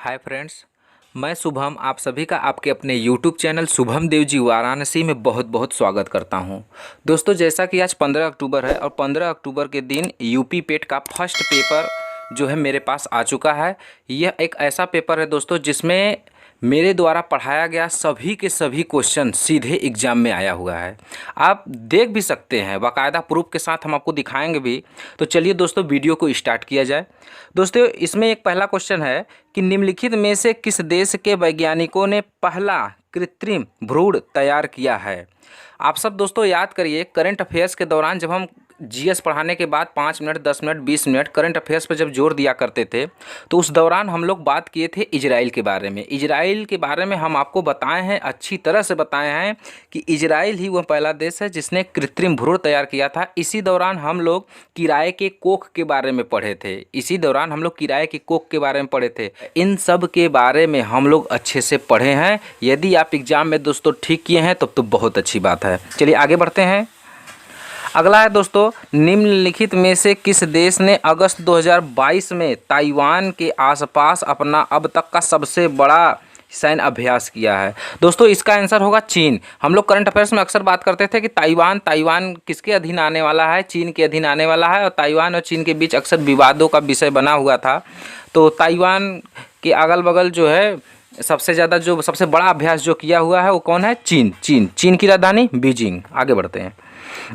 Hi friends, मैं शुभम आप सभी का आपके अपने YouTube चैनल शुभम देव जी वाराणसी में बहुत बहुत स्वागत करता हूं। दोस्तों, जैसा कि आज 15 अक्टूबर है और 15 अक्टूबर के दिन यूपी पेट का फर्स्ट पेपर जो है मेरे पास आ चुका है। यह एक ऐसा पेपर है दोस्तों जिसमें मेरे द्वारा पढ़ाया गया सभी के सभी क्वेश्चन सीधे एग्जाम में आया हुआ है। आप देख भी सकते हैं, बाकायदा प्रूफ के साथ हम आपको दिखाएंगे भी। तो चलिए दोस्तों, वीडियो को स्टार्ट किया जाए। दोस्तों, इसमें एक पहला क्वेश्चन है कि निम्नलिखित में से किस देश के वैज्ञानिकों ने पहला कृत्रिम भ्रूण तैयार किया है। आप सब दोस्तों याद करिए, करंट अफेयर्स के दौरान जब हम जीएस पढ़ाने के बाद 5 minute 10 minute 20 minute current affairs पर जब जोर दिया करते थे, तो उस दौरान हम लोग बात किए थे इजराइल के बारे में। इजराइल के बारे में हम आपको बताए हैं, अच्छी तरह से बताए हैं कि इजराइल ही वह पहला देश है जिसने कृत्रिम भ्रूण तैयार किया था। इसी दौरान हम लोग किराए के कोख के बारे में पढ़े थे। इन सब के बारे में हम लोग अच्छे से पढ़े हैं। यदि आप एग्जाम में दोस्तों ठीक किए हैं तब तो बहुत अच्छी बात है। चलिए आगे बढ़ते हैं। अगला है दोस्तों, निम्नलिखित में से किस देश ने अगस्त 2022 में ताइवान के आसपास अपना अब तक का सबसे बड़ा सैन्य अभ्यास किया है। दोस्तों, इसका आंसर होगा चीन। हम लोग करंट अफेयर्स में अक्सर बात करते थे कि ताइवान किसके अधीन आने वाला है, चीन के अधीन आने वाला है, और ताइवान और चीन के बीच अक्सर विवादों का विषय बना हुआ था। तो ताइवान के अगल बगल जो है सबसे बड़ा अभ्यास जो किया हुआ है वो कौन है? चीन की राजधानी बीजिंग। आगे बढ़ते हैं।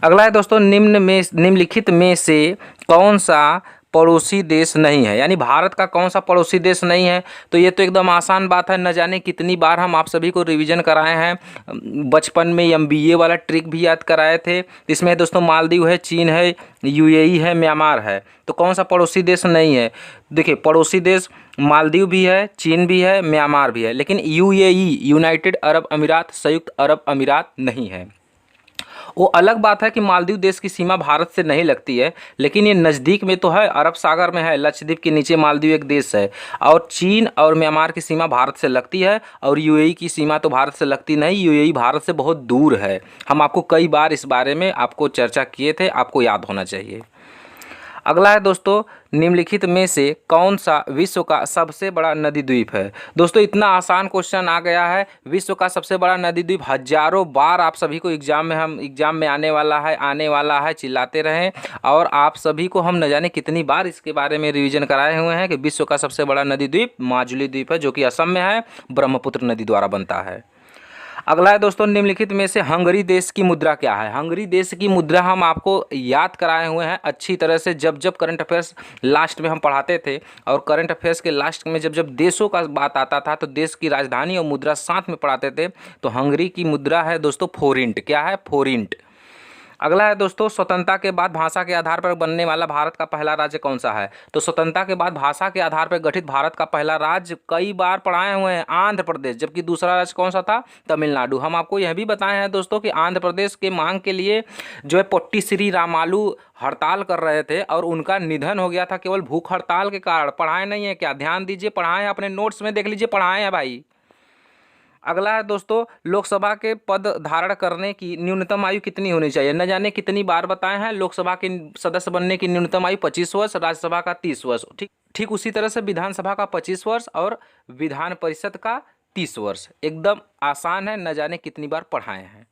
अगला है दोस्तों, निम्नलिखित में से कौन सा पड़ोसी देश नहीं है, यानी भारत का कौन सा पड़ोसी देश नहीं है। तो ये तो एकदम आसान बात है, न जाने कितनी बार हम आप सभी को रिवीजन कराए हैं। बचपन में एमबीए वाला ट्रिक भी याद कराए थे। इसमें दोस्तों मालदीव है, चीन है, यूएई है, म्यांमार है। तो कौन सा पड़ोसी देश नहीं है? देखिए, पड़ोसी देश मालदीव भी है, चीन भी है, म्यांमार भी है, लेकिन यूएई यूनाइटेड अरब अमीरात, संयुक्त अरब अमीरात नहीं है। वो अलग बात है कि मालदीव देश की सीमा भारत से नहीं लगती है, लेकिन ये नज़दीक में तो है, अरब सागर में है, लक्षद्वीप के नीचे मालदीव एक देश है। और चीन और म्यांमार की सीमा भारत से लगती है, और यूएई की सीमा तो भारत से लगती नहीं। यूएई भारत से बहुत दूर है। हम आपको कई बार इस बारे में आपको चर्चा किए थे, आपको याद होना चाहिए। अगला है दोस्तों, निम्नलिखित में से कौन सा विश्व का सबसे बड़ा नदी द्वीप है। दोस्तों, इतना आसान क्वेश्चन आ गया है। विश्व का सबसे बड़ा नदी द्वीप हजारों बार आप सभी को एग्जाम में आने वाला है चिल्लाते रहें। और आप सभी को हम न जाने कितनी बार इसके बारे में रिवीजन कराए हुए हैं कि विश्व का सबसे बड़ा नदी द्वीप माजुली द्वीप है, जो कि असम में है, ब्रह्मपुत्र नदी द्वारा बनता है। अगला है दोस्तों, निम्नलिखित में से हंगरी देश की मुद्रा क्या है। हंगरी देश की मुद्रा हम आपको याद कराए हुए हैं अच्छी तरह से, जब करंट अफेयर्स लास्ट में हम पढ़ाते थे। और करंट अफेयर्स के लास्ट में जब देशों का बात आता था तो देश की राजधानी और मुद्रा साथ में पढ़ाते थे। तो हंगरी की मुद्रा है दोस्तों फोरिंट। क्या है? फोरिंट। अगला है दोस्तों, स्वतंत्रता के बाद भाषा के आधार पर बनने वाला भारत का पहला राज्य कौन सा है। तो स्वतंत्रता के बाद भाषा के आधार पर गठित भारत का पहला राज्य कई बार पढ़ाए हुए हैं, आंध्र प्रदेश। जबकि दूसरा राज्य कौन सा था? तमिलनाडु। हम आपको यह भी बताए हैं दोस्तों कि आंध्र प्रदेश के मांग के लिए जो है पोट्टी श्री रामालू हड़ताल कर रहे थे और उनका निधन हो गया था केवल भूख हड़ताल के कारण। पढ़ाए नहीं है क्या? ध्यान दीजिए, पढ़ाए हैं, अपने नोट्स में देख लीजिए, पढ़ाए हैं भाई। अगला है दोस्तों, लोकसभा के पद धारण करने की न्यूनतम आयु कितनी होनी चाहिए। न जाने कितनी बार बताए हैं, लोकसभा के सदस्य बनने की न्यूनतम आयु 25 वर्ष, राज्यसभा का 30 वर्ष। ठीक उसी तरह से विधानसभा का 25 वर्ष और विधान परिषद का 30 वर्ष। एकदम आसान है, न जाने कितनी बार पढ़ाए हैं।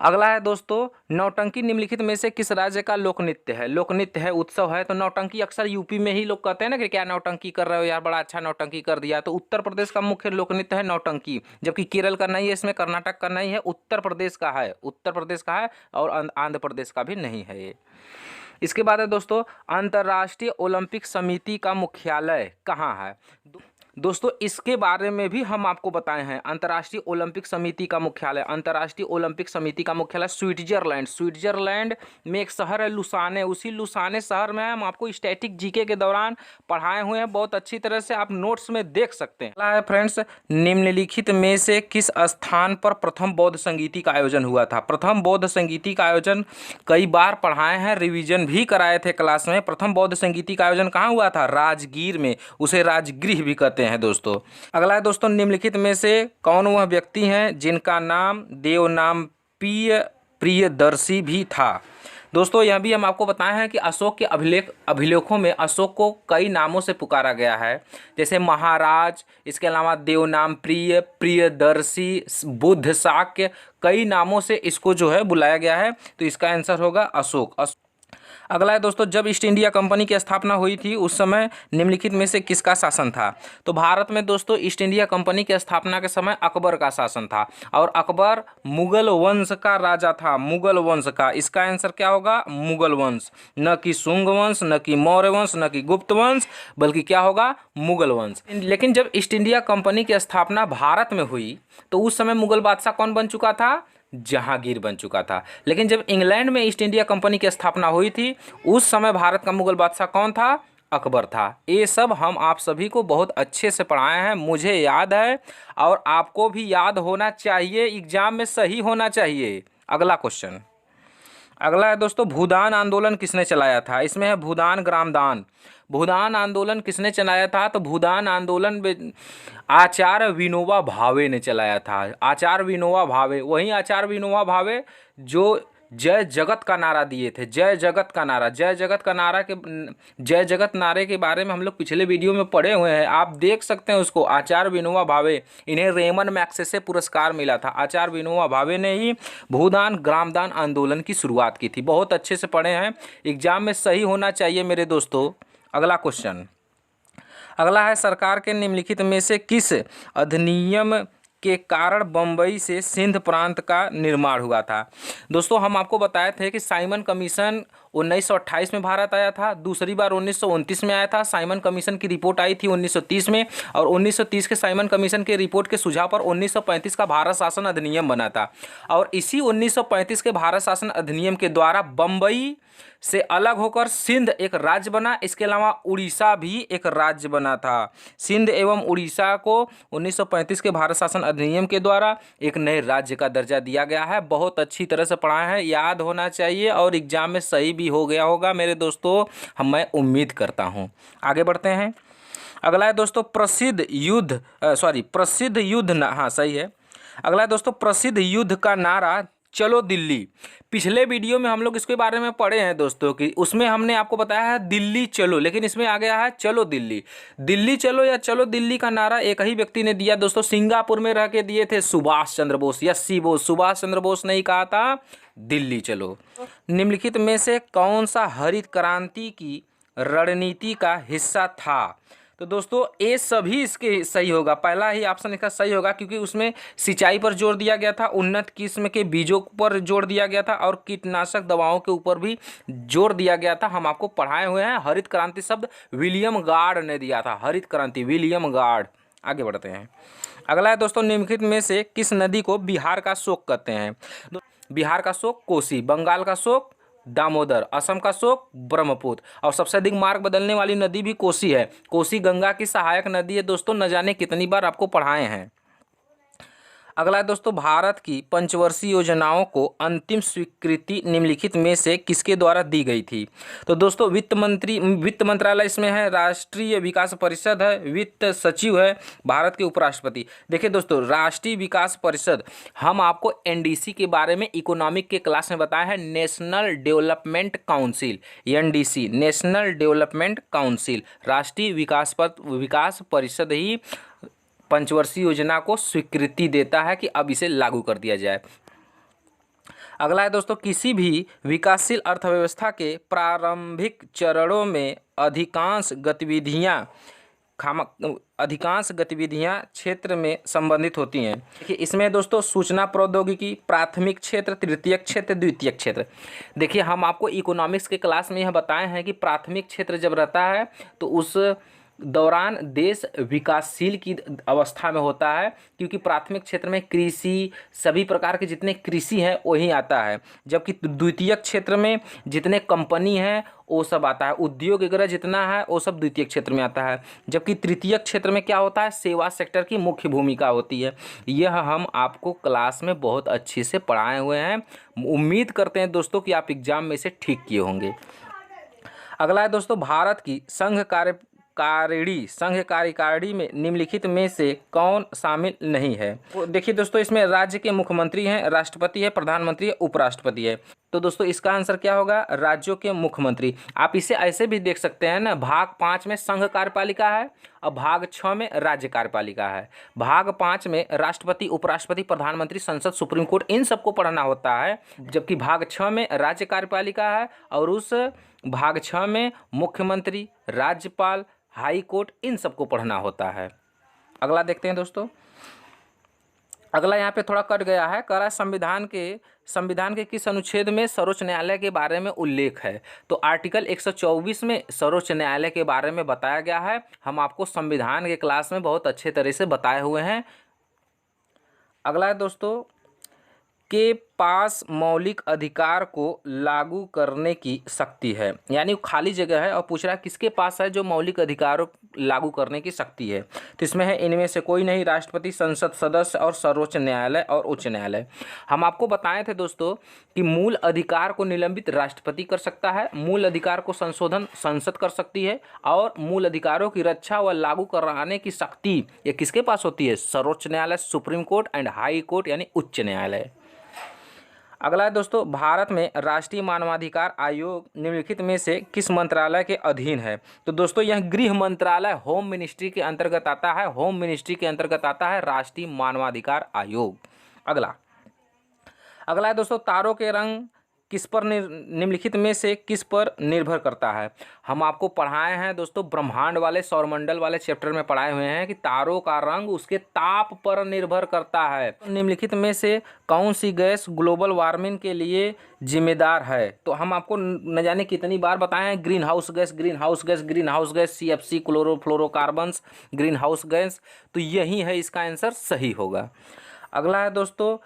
अगला है दोस्तों, नौटंकी निम्नलिखित में से किस राज्य का लोक नृत्य है। लोक नृत्य है, उत्सव है। तो नौटंकी अक्सर यूपी में ही लोग कहते हैं ना कि क्या नौटंकी कर रहे हो यार, बड़ा अच्छा नौटंकी कर दिया। तो उत्तर प्रदेश का मुख्य लोक नृत्य है नौटंकी, जबकि केरल का नहीं है, इसमें कर्नाटक का नहीं है, उत्तर प्रदेश का है। और आंध्र प्रदेश का भी नहीं है ये। इसके बाद है दोस्तों, अंतर्राष्ट्रीय ओलंपिक समिति का मुख्यालय कहाँ है। दोस्तों, इसके बारे में भी हम आपको बताए हैं। अंतर्राष्ट्रीय ओलंपिक समिति का मुख्यालय स्विट्जरलैंड में एक शहर है लुसाने। उसी लुसाने शहर में हम आपको स्टैटिक जीके के दौरान पढ़ाए हुए हैं, बहुत अच्छी तरह से आप नोट्स में देख सकते हैं। अगला है फ्रेंड्स, निम्नलिखित में से किस स्थान पर प्रथम बौद्ध संगीति का आयोजन हुआ था। प्रथम बौद्ध संगीति का आयोजन कई बार पढ़ाए हैं, रिवीजन भी कराए थे क्लास में। प्रथम बौद्ध संगीति का आयोजन कहाँ हुआ था? राजगीर में। उसे राजगृह भी कहते हैं दोस्तों। अगला है दोस्तों, निम्नलिखित में से कौन वह व्यक्ति हैं जिनका नाम देवनाम प्रियदर्शी भी था। दोस्तों यह भी हम आपको बताए हैं कि अशोक के अभिलेखों में अशोक को कई नामों से पुकारा गया है, जैसे महाराज, इसके अलावा देवनाम प्रिय, प्रियदर्शी, बुद्ध शाक्य, कई नामों से इसको जो है बुलाया गया है। तो इसका आंसर होगा अशोक। अगला है दोस्तों, जब ईस्ट इंडिया कंपनी की स्थापना हुई थी उस समय निम्नलिखित में से किसका शासन था? तो भारत में दोस्तों ईस्ट इंडिया कंपनी की स्थापना के समय अकबर का शासन था, और अकबर मुगल वंश का राजा था, मुगल वंश का। इसका आंसर क्या होगा? मुगल वंश, न कि शुंग वंश, न कि मौर्य वंश, न कि गुप्त वंश, बल्कि क्या होगा? मुगल वंश। लेकिन जब ईस्ट इंडिया कंपनी की स्थापना भारत में हुई तो उस समय मुगल बादशाह कौन बन चुका था? जहांगीर बन चुका था। लेकिन जब इंग्लैंड में ईस्ट इंडिया कंपनी की स्थापना हुई थी उस समय भारत का मुगल बादशाह कौन था? अकबर था। ये सब हम आप सभी को बहुत अच्छे से पढ़ाए हैं, मुझे याद है, और आपको भी याद होना चाहिए, एग्जाम में सही होना चाहिए। अगला क्वेश्चन, अगला है दोस्तों, भूदान आंदोलन किसने चलाया था? इसमें है भूदान ग्रामदान। भूदान आंदोलन किसने चलाया था? तो भूदान आंदोलन आचार्य विनोबा भावे ने चलाया था। आचार्य विनोबा भावे, वही आचार्य विनोबा भावे जो जय जगत का नारा दिए थे। जय जगत का नारा, जय जगत का नारा के, जय जगत नारे के बारे में हम लोग पिछले वीडियो में पढ़े हुए हैं, आप देख सकते हैं उसको। आचार्य विनोबा भावे, इन्हें रेमन मैग्सेसे पुरस्कार मिला था। आचार्य विनोबा भावे ने ही भूदान ग्रामदान आंदोलन की शुरुआत की थी। बहुत अच्छे से पढ़े हैं, एग्जाम में सही होना चाहिए मेरे दोस्तों। अगला क्वेश्चन, अगला है, सरकार के निम्नलिखित में से किस अधिनियम के कारण बम्बई से सिंध प्रांत का निर्माण हुआ था? दोस्तों हम आपको बताए थे कि साइमन कमीशन 1928 में भारत आया था, दूसरी बार 1929 में आया था। साइमन कमीशन की रिपोर्ट आई थी 1930 में, और 1930 के साइमन कमीशन के रिपोर्ट के सुझाव पर 1935 का भारत शासन अधिनियम बना था। और इसी 1935 के भारत शासन अधिनियम के द्वारा बम्बई से अलग होकर सिंध एक राज्य बना। इसके अलावा उड़ीसा भी एक राज्य बना था। सिंध एवं उड़ीसा को 1935 के भारत शासन अधिनियम के द्वारा एक नए राज्य का दर्जा दिया गया है। बहुत अच्छी तरह से पढ़ा है, याद होना चाहिए, और एग्जाम में सही भी हो गया होगा मेरे दोस्तों, मैं उम्मीद करता हूँ। आगे बढ़ते हैं। अगला है दोस्तों, प्रसिद्ध युद्ध हाँ सही है। अगला है दोस्तों, प्रसिद्ध युद्ध का नारा चलो दिल्ली। पिछले वीडियो में हम लोग इसके बारे में पढ़े हैं दोस्तों कि उसमें हमने आपको बताया है दिल्ली चलो, लेकिन इसमें आ गया है चलो दिल्ली। दिल्ली चलो या चलो दिल्ली का नारा एक ही व्यक्ति ने दिया दोस्तों, सिंगापुर में रह के दिए थे, सुभाष चंद्र बोस, यस्सी बोस, सुभाष चंद्र बोस ने ही कहा था दिल्ली चलो। निम्नलिखित में से कौन सा हरित क्रांति की रणनीति का हिस्सा था? तो दोस्तों ये सभी इसके सही होगा, पहला ही ऑप्शन इसका सही होगा, क्योंकि उसमें सिंचाई पर जोर दिया गया था, उन्नत किस्म के बीजों पर जोर दिया गया था, और कीटनाशक दवाओं के ऊपर भी जोर दिया गया था। हम आपको पढ़ाए हुए हैं। हरित क्रांति शब्द विलियम गार्ड ने दिया था, हरित क्रांति विलियम गार्ड। आगे बढ़ते हैं। अगला है दोस्तों, निम्नलिखित में से किस नदी को बिहार का शोक कहते हैं? बिहार का शोक कोसी, बंगाल का शोक दामोदर, असम का शोक ब्रह्मपुत्र, और सबसे अधिक मार्ग बदलने वाली नदी भी कोसी है। कोसी गंगा की सहायक नदी है दोस्तों, न जाने कितनी बार आपको पढ़ाए हैं। अगला है दोस्तों, भारत की पंचवर्षीय योजनाओं को अंतिम स्वीकृति निम्नलिखित में से किसके द्वारा दी गई थी? तो दोस्तों वित्त मंत्रालय इसमें है, राष्ट्रीय विकास परिषद है, वित्त सचिव है, भारत के उपराष्ट्रपति। देखिए दोस्तों, राष्ट्रीय विकास परिषद, हम आपको एनडीसी के बारे में इकोनॉमिक के क्लास में बताया है, national development council, NDC, national development council, राष्ट्रीय विकास परिषद ही पंचवर्षीय योजना को स्वीकृति देता है कि अब इसे लागू कर दिया जाए। अगला है दोस्तों, किसी भी विकासशील अर्थव्यवस्था के प्रारंभिक चरणों में अधिकांश गतिविधियां क्षेत्र में संबंधित होती हैं। देखिए इसमें दोस्तों सूचना प्रौद्योगिकी, प्राथमिक क्षेत्र, तृतीयक क्षेत्र, द्वितीयक क्षेत्र। देखिए हम आपको इकोनॉमिक्स के क्लास में यह बताए हैं कि प्राथमिक क्षेत्र जब रहता है तो उस दौरान देश विकासशील की अवस्था में होता है, क्योंकि प्राथमिक क्षेत्र में कृषि, सभी प्रकार के जितने कृषि हैं वही आता है। जबकि द्वितीयक क्षेत्र में जितने कंपनी हैं वो सब आता है, उद्योग वगैरह जितना है वो सब द्वितीयक क्षेत्र में आता है। जबकि तृतीयक क्षेत्र में क्या होता है, सेवा सेक्टर की मुख्य भूमिका होती है। यह हम आपको क्लास में बहुत अच्छे से पढ़ाए हुए हैं। उम्मीद करते हैं दोस्तों कि आप एग्जाम में से ठीक किए होंगे। अगला है दोस्तों, भारत की संघ कार्यकारिणी में निम्नलिखित में से कौन शामिल नहीं है? देखिए दोस्तों, इसमें राज्य के मुख्यमंत्री हैं, राष्ट्रपति है, प्रधानमंत्री है, उपराष्ट्रपति है। तो दोस्तों इसका आंसर क्या होगा, राज्यों के मुख्यमंत्री। आप इसे ऐसे भी देख सकते हैं ना, भाग 5 में संघ कार्यपालिका है और भाग 6 में राज्य कार्यपालिका है। भाग 5 में राष्ट्रपति, उपराष्ट्रपति, प्रधानमंत्री, संसद, सुप्रीम कोर्ट, इन सबको पढ़ना होता है, जबकि भाग 6 में राज्य कार्यपालिका है और उस भाग 6 में मुख्यमंत्री, राज्यपाल, हाई कोर्ट, इन सबको पढ़ना होता है। अगला देखते हैं दोस्तों। अगला यहाँ पे थोड़ा कट गया है, कह रहा है संविधान के किस अनुच्छेद में सर्वोच्च न्यायालय के बारे में उल्लेख है। तो आर्टिकल 124 में सर्वोच्च न्यायालय के बारे में बताया गया है। हम आपको संविधान के क्लास में बहुत अच्छे तरह से बताए हुए हैं। अगला है दोस्तों, के पास मौलिक अधिकार को लागू करने की शक्ति है, यानी खाली जगह है और पूछ रहा है किसके पास है जो मौलिक अधिकारों लागू करने की शक्ति है। तो इसमें है इनमें से कोई नहीं, राष्ट्रपति, संसद सदस्य और सर्वोच्च न्यायालय और उच्च न्यायालय। हम आपको बताए थे दोस्तों कि मूल अधिकार को निलंबित राष्ट्रपति कर सकता है, मूल अधिकार को संशोधन संसद कर सकती है और मूल अधिकारों की रक्षा व लागू कराने की शक्ति ये किसके पास होती है, सर्वोच्च न्यायालय, supreme court and high court यानी उच्च न्यायालय। अगला है दोस्तों, भारत में राष्ट्रीय मानवाधिकार आयोग निम्नलिखित में से किस मंत्रालय के अधीन है। तो दोस्तों यह गृह मंत्रालय, होम मिनिस्ट्री के अंतर्गत आता है। होम मिनिस्ट्री के अंतर्गत आता है राष्ट्रीय मानवाधिकार आयोग। अगला है दोस्तों, तारों के रंग किस पर निम्नलिखित में से किस पर निर्भर करता है। हम आपको पढ़ाए हैं दोस्तों, ब्रह्मांड वाले, सौरमंडल वाले चैप्टर में पढ़ाए हुए हैं कि तारों का रंग उसके ताप पर निर्भर करता है। निम्नलिखित में से कौन सी गैस ग्लोबल वार्मिंग के लिए जिम्मेदार है। तो हम आपको न जाने कितनी बार बताए हैं, green house gas, green house gas, green house gas, CFC, chlorofluorocarbons, green house gas. तो यही है इसका आंसर सही होगा। अगला है दोस्तों,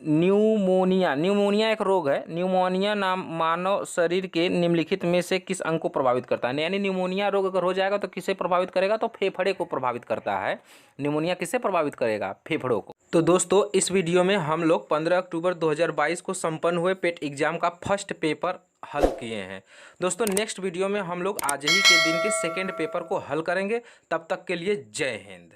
न्यूमोनिया एक रोग है। न्यूमोनिया नाम मानव शरीर के निम्नलिखित में से किस अंग को प्रभावित करता है। यानी न्यूमोनिया रोग अगर हो जाएगा तो किसे प्रभावित करेगा, तो फेफड़े को प्रभावित करता है। न्यूमोनिया किसे प्रभावित करेगा, फेफड़ों को। तो दोस्तों इस वीडियो में हम लोग 15 अक्टूबर 2022 को संपन्न हुए पेट एग्जाम का फर्स्ट पेपर हल किए हैं। दोस्तों नेक्स्ट वीडियो में हम लोग आज ही के दिन के सेकेंड पेपर को हल करेंगे। तब तक के लिए जय हिंद।